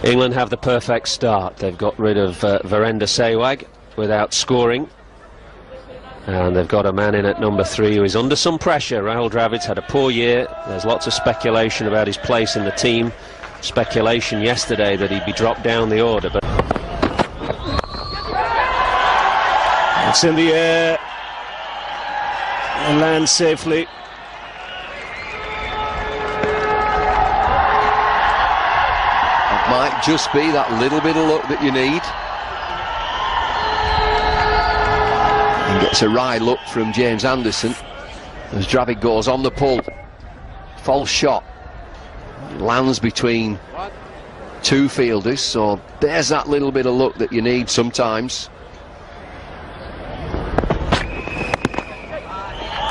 England have the perfect start. They've got rid of Virender Sehwag without scoring, and they've got a man in at number 3 who is under some pressure. Rahul Dravid's had a poor year. There's lots of speculation about his place in the team. Speculation yesterday that he'd be dropped down the order, but it's in the air and lands safely. Might just be that little bit of luck that you need. And gets a wry look from James Anderson as Dravid goes on the pull. False shot. Lands between two fielders, so there's that little bit of luck that you need sometimes.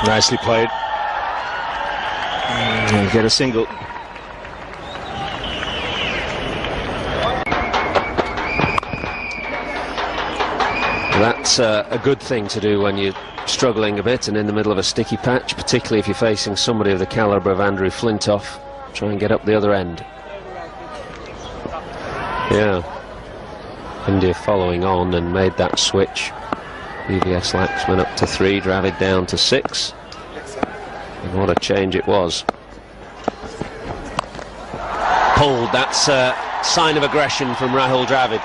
Nicely played. And get a single. That's a good thing to do when you're struggling a bit and in the middle of a sticky patch, particularly if you're facing somebody of the calibre of Andrew Flintoff. Try and get up the other end. Yeah, India following on and made that switch. BVS Laxman up to 3, Dravid down to 6. And what a change it was. Pulled, that's a sign of aggression from Rahul Dravid.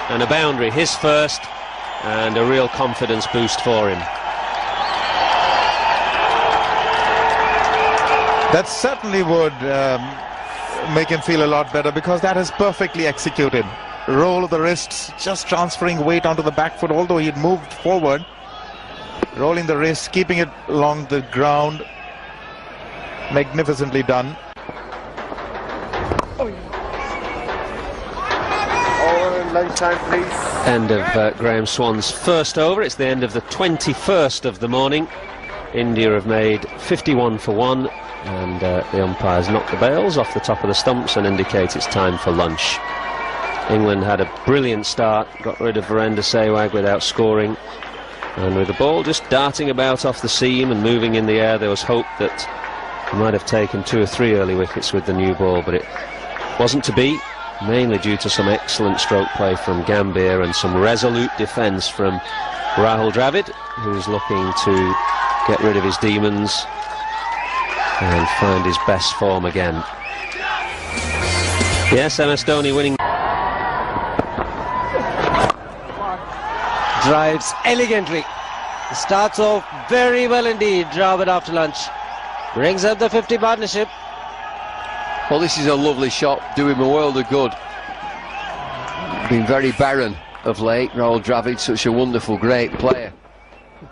And a boundary, his first, and a real confidence boost for him. That certainly would make him feel a lot better, because that is perfectly executed. Roll of the wrists, just transferring weight onto the back foot, although he'd moved forward. Rolling the wrist, keeping it along the ground. Magnificently done. Lunchtime, please. End of Graham Swan's first over. It's the end of the 21st of the morning. India have made 51 for 1, and the umpires knock the bails off the top of the stumps and indicate it's time for lunch. England had a brilliant start, got rid of Virender Sehwag without scoring, and with the ball just darting about off the seam and moving in the air, there was hope that he might have taken 2 or 3 early wickets with the new ball, but it wasn't to be, mainly due to some excellent stroke play from Gambhir and some resolute defence from Rahul Dravid, who's looking to get rid of his demons and find his best form again. Yes, MS Dhoni winning. Drives elegantly. Starts off very well indeed, Dravid after lunch. Brings up the 50 partnership. Well, this is a lovely shot, doing him a world of good. Been very barren of late, Rahul Dravid, such a wonderful, great player.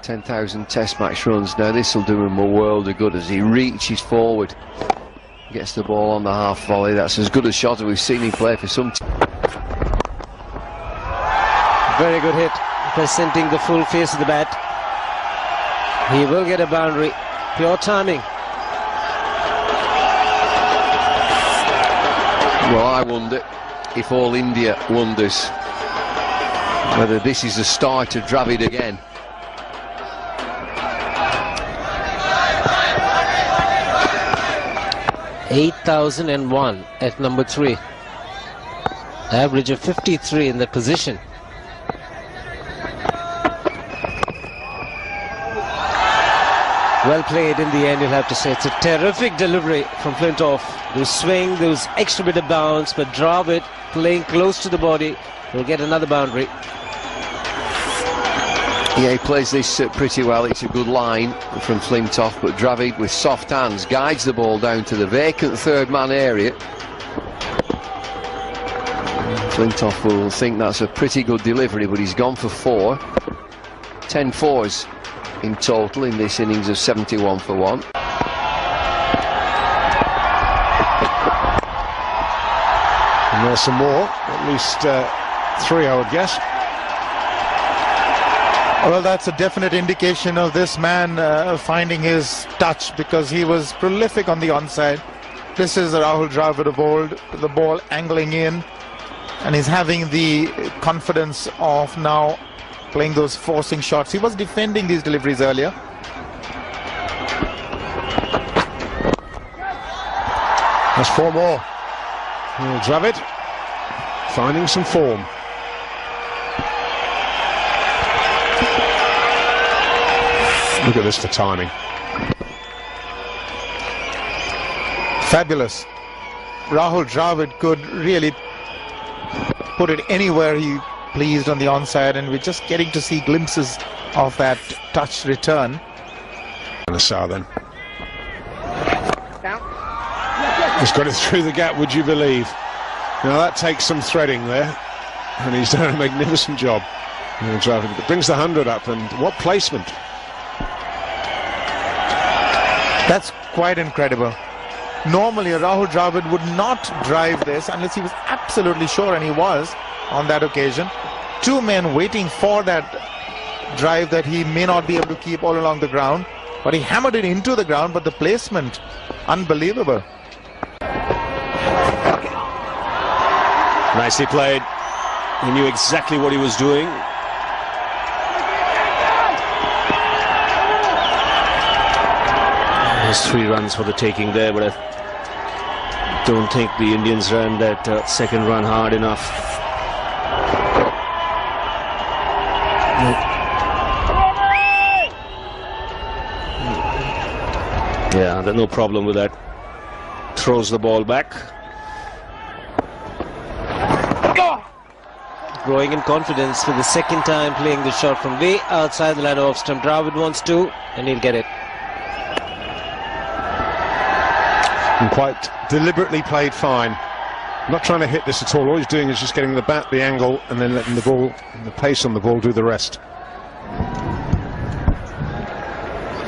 10,000 test match runs. Now this will do him a world of good as he reaches forward. Gets the ball on the half volley. That's as good a shot as we've seen him play for some time. Very good hit, presenting the full face of the bat. He will get a boundary. Pure timing. Well, I wonder if all India wonders whether this is the start of Dravid again. $8,001 at number 3. Average of 53 in that position. Well played in the end, you'll have to say. It's a terrific delivery from Flintoff. Those swing, those extra bit of bounce, but Dravid playing close to the body will get another boundary. Yeah, he plays this pretty well. It's a good line from Flintoff, but Dravid with soft hands guides the ball down to the vacant third man area. Flintoff will think that's a pretty good delivery, but he's gone for 4. 10 fours in total in this innings of 71 for 1. And there's some more, at least 3 I would guess. Well, that's a definite indication of this man finding his touch, because he was prolific on the onside. This is Rahul Dravid of old, the ball angling in, and he's having the confidence of now playing those forcing shots. He was defending these deliveries earlier. There's 4 more. Dravid finding some form. Look at this for timing. Fabulous. Rahul David could really put it anywhere he pleased on the onside, and we're just getting to see glimpses of that touch return. Then. He's got it through the gap, would you believe? Now that takes some threading there, and he's done a magnificent job. It brings the 100 up, and what placement! That's quite incredible. Normally Rahul David would not drive this unless he was absolutely sure, and he was on that occasion. Two men waiting for that drive that he may not be able to keep all along the ground, but he hammered it into the ground, but the placement, unbelievable. Nicely played. He knew exactly what he was doing. There's 3 runs for the taking there, but I don't think the Indians ran that second run hard enough. Yeah, there's no problem with that. Throws the ball back. Growing in confidence for the second time, playing the shot from way outside the line of stump. David wants to, and he'll get it. And quite deliberately played fine. Not trying to hit this at all. All he's doing is just getting the bat, the angle, and then letting the ball, the pace on the ball, do the rest.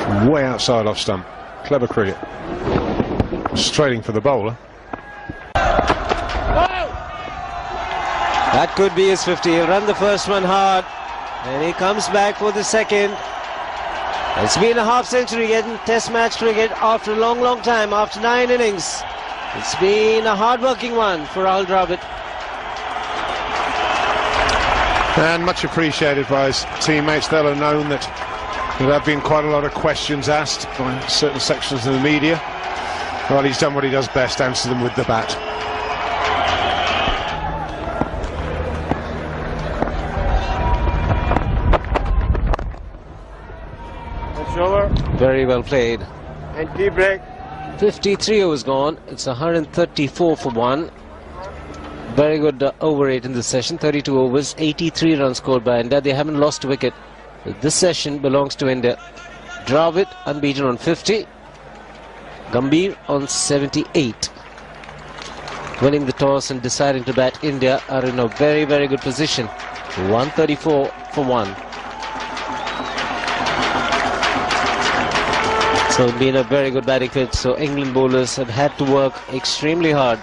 From way outside off stump. Clever cricket. Straighting for the bowler. That could be his 50. He'll run the first one hard, and he comes back for the second. It's been a half-century in Test match cricket after a long time, after 9 innings. It's been a hard-working one for Rahul David. And much appreciated by his teammates. They'll have known that there have been quite a lot of questions asked by certain sections of the media. Well, he's done what he does best, answer them with the bat. Very well played. And tea break. 53 overs gone. It's 134 for 1. Very good over rate in this session. 32 overs, 83 runs scored by India. They haven't lost a wicket. This session belongs to India. Dravid unbeaten on 50. Gambhir on 78. Winning the toss and deciding to bat, India are in a very good position. 134 for 1. So it's been a very good batting pitch. So England bowlers have had to work extremely hard.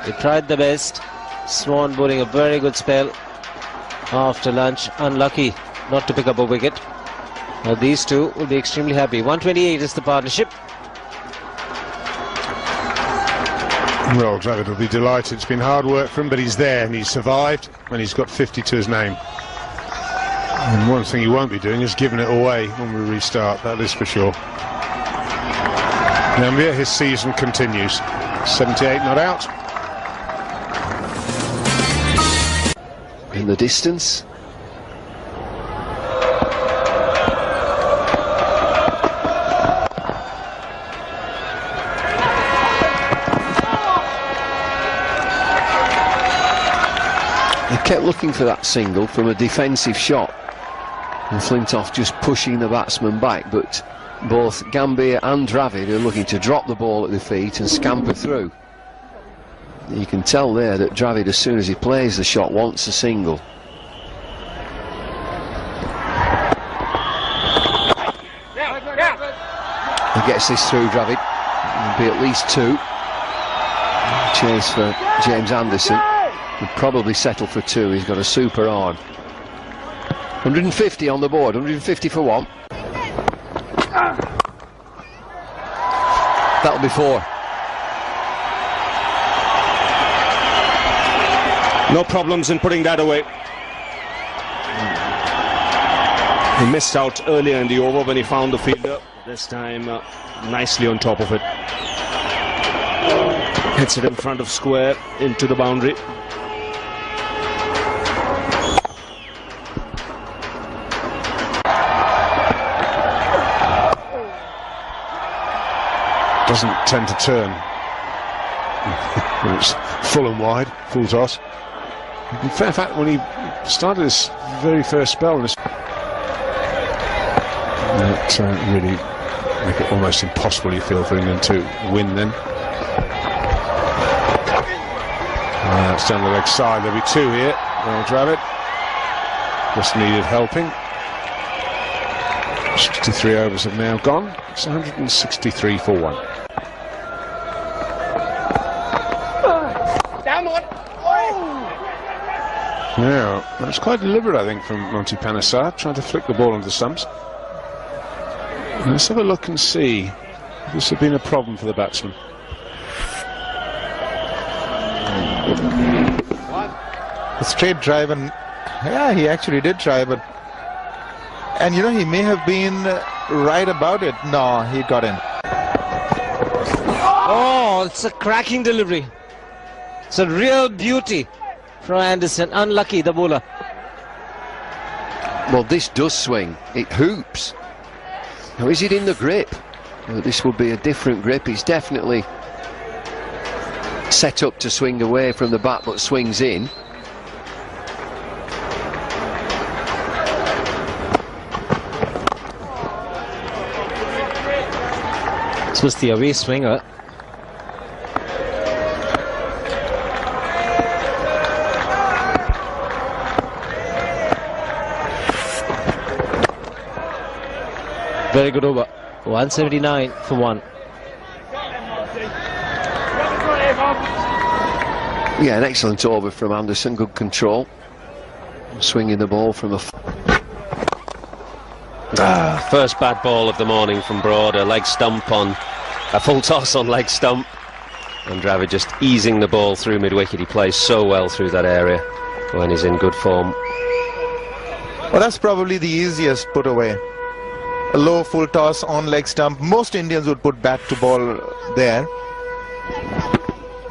They tried their best. Swan bowling a very good spell after lunch. Unlucky not to pick up a wicket. Now these two will be extremely happy. 128 is the partnership. Well, David will be delighted. It's been hard work for him, but he's there and he's survived, and he's got 50 to his name. And one thing he won't be doing is giving it away when we restart, that is for sure. Gambhir, his season continues. 78 not out. In the distance. They kept looking for that single from a defensive shot, and Flintoff just pushing the batsman back, but both Gambhir and Dravid are looking to drop the ball at the feet and scamper through. You can tell there that Dravid, as soon as he plays the shot, wants a single. He gets this through, Dravid. It'll be at least 2. Chase for James Anderson. He'll probably settle for 2. He's got a super on. 150 on the board, 150 for 1. That'll be 4. No problems in putting that away. He missed out earlier in the over when he found the fielder. This time nicely on top of it. Hits it in front of square into the boundary. doesn't tend to turn. It's full and wide, full toss. In fact, when he started his very first spell, that really make it almost impossible, you feel, for England to win then. It's down the leg side. There'll be two here. Rahul David just needed helping. 63 overs have now gone. It's 163 for 1. Now, that's quite deliberate, I think, from Monty Panesar, trying to flick the ball into the stumps. Let's have a look and see if this has been a problem for the batsman. A straight drive, and yeah, he actually did try, but and you know, he may have been right about it. No, he got in. Oh, it's a cracking delivery. It's a real beauty from Anderson. Unlucky, the bowler. Well, this does swing. It hoops. Now, is it in the grip? Well, this would be a different grip. It's definitely set up to swing away from the bat, but swings in. This was the away swinger. Very good over. 179 for 1. Yeah, an excellent over from Anderson. Good control. Swinging the ball from a... First bad ball of the morning from Broad. A leg stump on a full toss on leg stump. And Dravid just easing the ball through mid-wicket. He plays so well through that area when he's in good form. Well, that's probably the easiest put away. A low full toss on leg stump. Most Indians would put bat to ball there.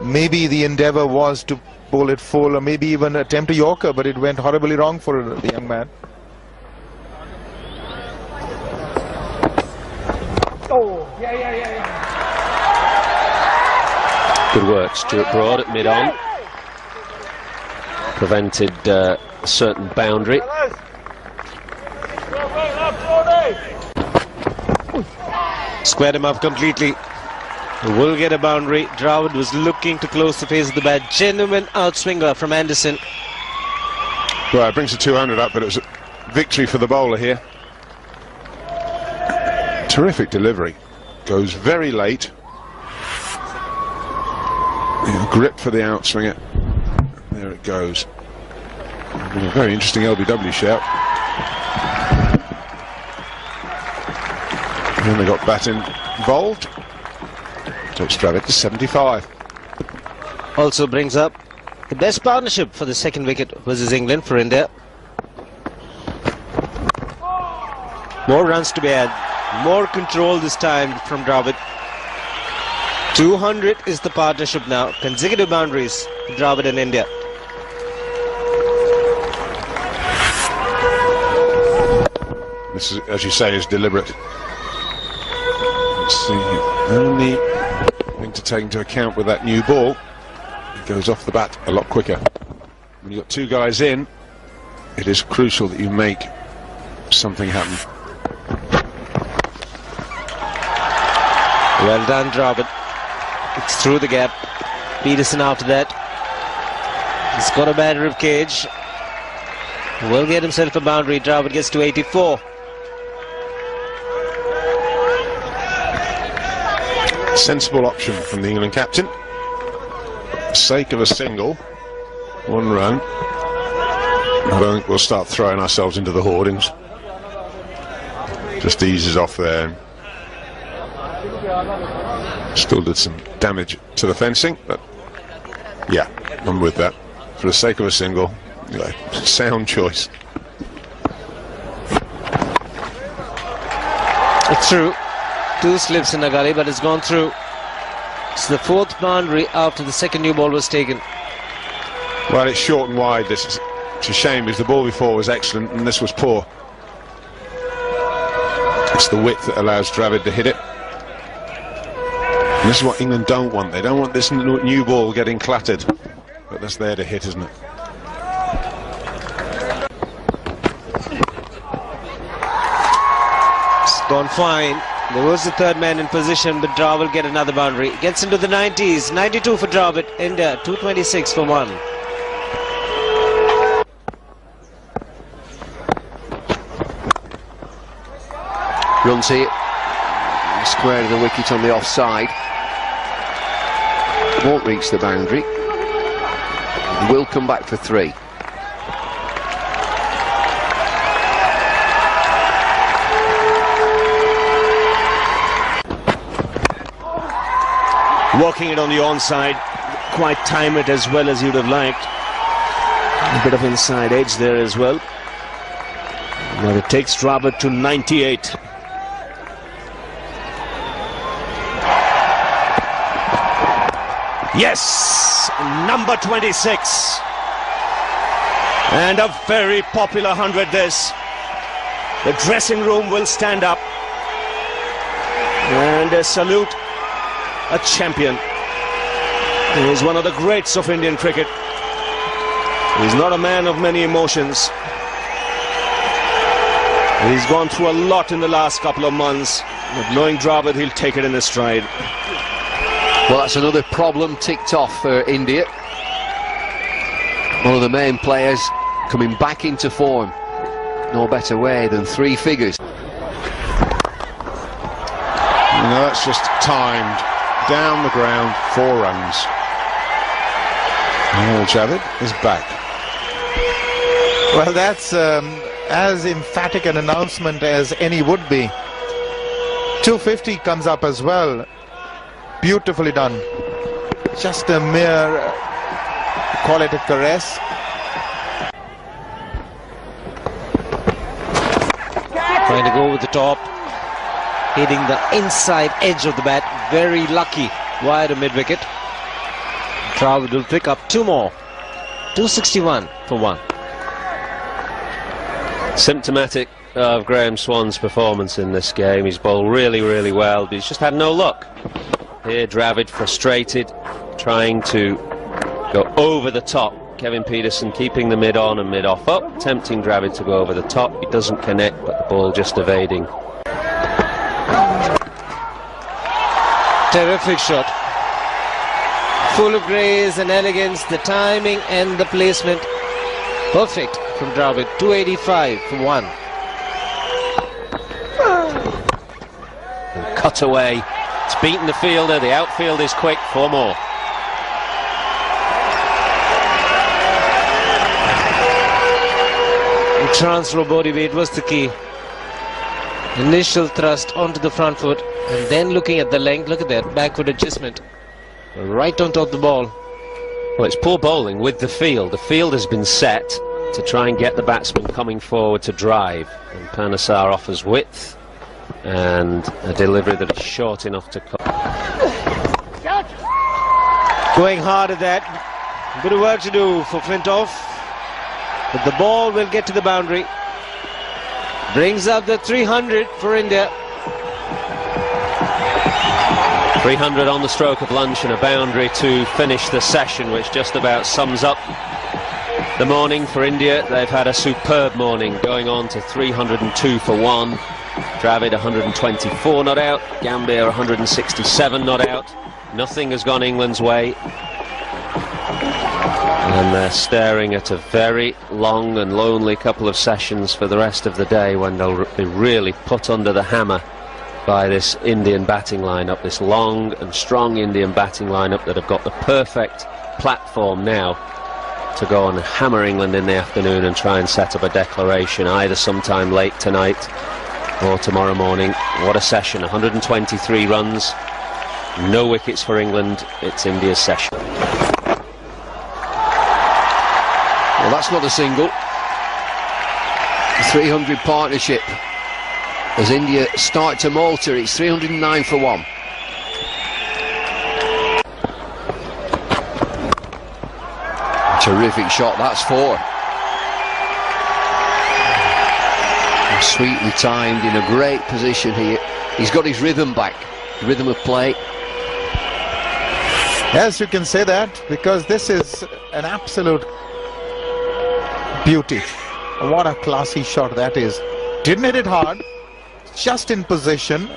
Maybe the endeavour was to bowl it full, or maybe even attempt a Yorker, but it went horribly wrong for the young man. Good work, Stuart Broad at mid-on. Prevented a certain boundary. Squared him up completely. He will get a boundary. Dravid was looking to close the face of the bat. Genuine outswinger from Anderson. Well, it brings the 200 up, but it was a victory for the bowler here. Terrific delivery. Goes very late. Grip for the outswinger. There it goes. A very interesting LBW shout. And then they got bat involved. Takes Dravid to 75. Also brings up the best partnership for the second wicket versus England for India. More runs to be had. More control this time from Dravid. 200 is the partnership now. Consecutive boundaries for Dravid and India. This is, as you say, is deliberate. Let's see. Only thing to take into account with that new ball, it goes off the bat a lot quicker. When you've got two guys in, it is crucial that you make something happen. Well done, Dravid. It's through the gap. Peterson after that. He's got a bad rib cage. Will get himself a boundary. Dravid gets to 84. Sensible option from the England captain. For the sake of a single, 1 run. I don't think we'll start throwing ourselves into the hoardings. Just eases off there. Still did some damage to the fencing, but yeah, I'm with that. For the sake of a single, yeah, sound choice. It's through. 2 slips in the gully, but it's gone through. It's the 4th boundary after the second new ball was taken. Well, it's short and wide. It's a shame because the ball before was excellent and this was poor. It's the width that allows Dravid to hit it. This is what England don't want. They don't want this new ball getting clattered. But that's there to hit, isn't it? It's gone fine. There was the third man in position, but Dravid will get another boundary. Gets into the 90s. 92 for Dravid. India 226 for 1. Runs here. Square of the wicket on the offside. Won't reach the boundary. Will come back for 3. Working it on the onside, quite time it as well as you'd have liked. A bit of inside edge there as well. Now it takes Dravid to 98. Yes, number 26. And a very popular 100 this. The dressing room will stand up. And a salute. A champion. He is one of the greats of Indian cricket. He's not a man of many emotions. He's gone through a lot in the last couple of months, but knowing Dravid, he'll take it in his stride. Well, that's another problem ticked off for India. One of the main players coming back into form. No better way than 3 figures. No, that's just timed. Down the ground, 4 runs. Rahul David is back. Well, that's as emphatic an announcement as any would be. 250 comes up as well. Beautifully done. Just a mere qualitative caress. Trying to go over the top. Hitting the inside edge of the bat. Very lucky. Wide of mid-wicket. Dravid will pick up 2 more. 261 for 1. Symptomatic of Graham Swann's performance in this game. He's bowled really, really well, but he's just had no luck. Here Dravid frustrated, trying to go over the top. Kevin Pietersen keeping the mid on and mid off up, tempting Dravid to go over the top. He doesn't connect, but the ball just evading. Terrific shot. Full of grace and elegance, the timing and the placement. Perfect from Dravid. 285 for 1. And cut away. It's beaten the fielder. The outfield is quick. 4 more. The transfer of body weight was the key. Initial thrust onto the front foot and then looking at the length. Look at that backward adjustment right on top of the ball. Well, it's poor bowling with the field. The field has been set to try and get the batsman coming forward to drive, and Panesar offers width and a delivery that is short enough to cut. Going hard at that. Bit of work to do for Flintoff, but the ball will get to the boundary. Brings up the 300 for India. 300 on the stroke of lunch and a boundary to finish the session, which just about sums up the morning for India. They've had a superb morning, going on to 302 for 1. Dravid 124 not out, Gambia 167 not out. Nothing has gone England's way, and they're staring at a very long and lonely couple of sessions for the rest of the day, when they'll be really put under the hammer by this Indian batting lineup, this long and strong Indian batting lineup that have got the perfect platform now to go and hammer England in the afternoon and try and set up a declaration either sometime late tonight or tomorrow morning. What a session. 123 runs, no wickets for England. It's India's session. Well, that's not a single. 300 partnership. As India start to moulder, it's 309 for 1. Terrific shot, that's 4. Sweetly timed, in a great position here. He's got his rhythm back, rhythm of play. Yes, you can say that, because this is an absolute beauty. What a classy shot that is. Didn't hit it hard, just in position,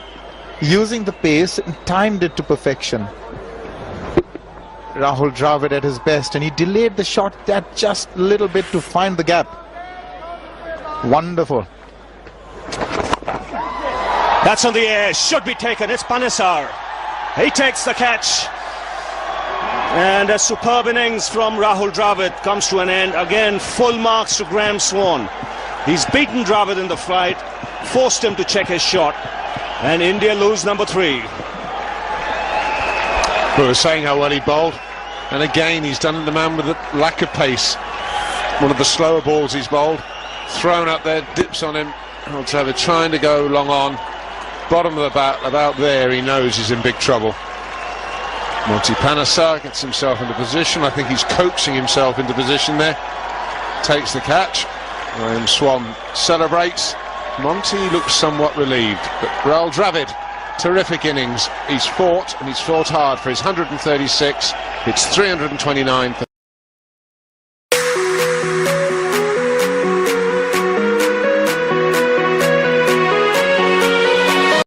using the pace and timed it to perfection. Rahul Dravid at his best, and he delayed the shot that just a little bit to find the gap. Wonderful. That's on the air, should be taken. It's Panesar. He takes the catch. And a superb innings from Rahul Dravid comes to an end. Again, full marks to Graham Swan. He's beaten Dravid in the fight, forced him to check his shot, and India lose number 3. We were saying how well he bowled, and again he's done the man with a lack of pace. One of the slower balls he's bowled, thrown up there, dips on him. Rahul Dravid trying to go long on, bottom of the bat, about there. He knows he's in big trouble. Monty Panesar gets himself into position. I think he's coaxing himself into position there. Takes the catch. Graham Swan celebrates. Monty looks somewhat relieved, but Rahul Dravid, terrific innings. He's fought, and he's fought hard for his 136. It's 329 for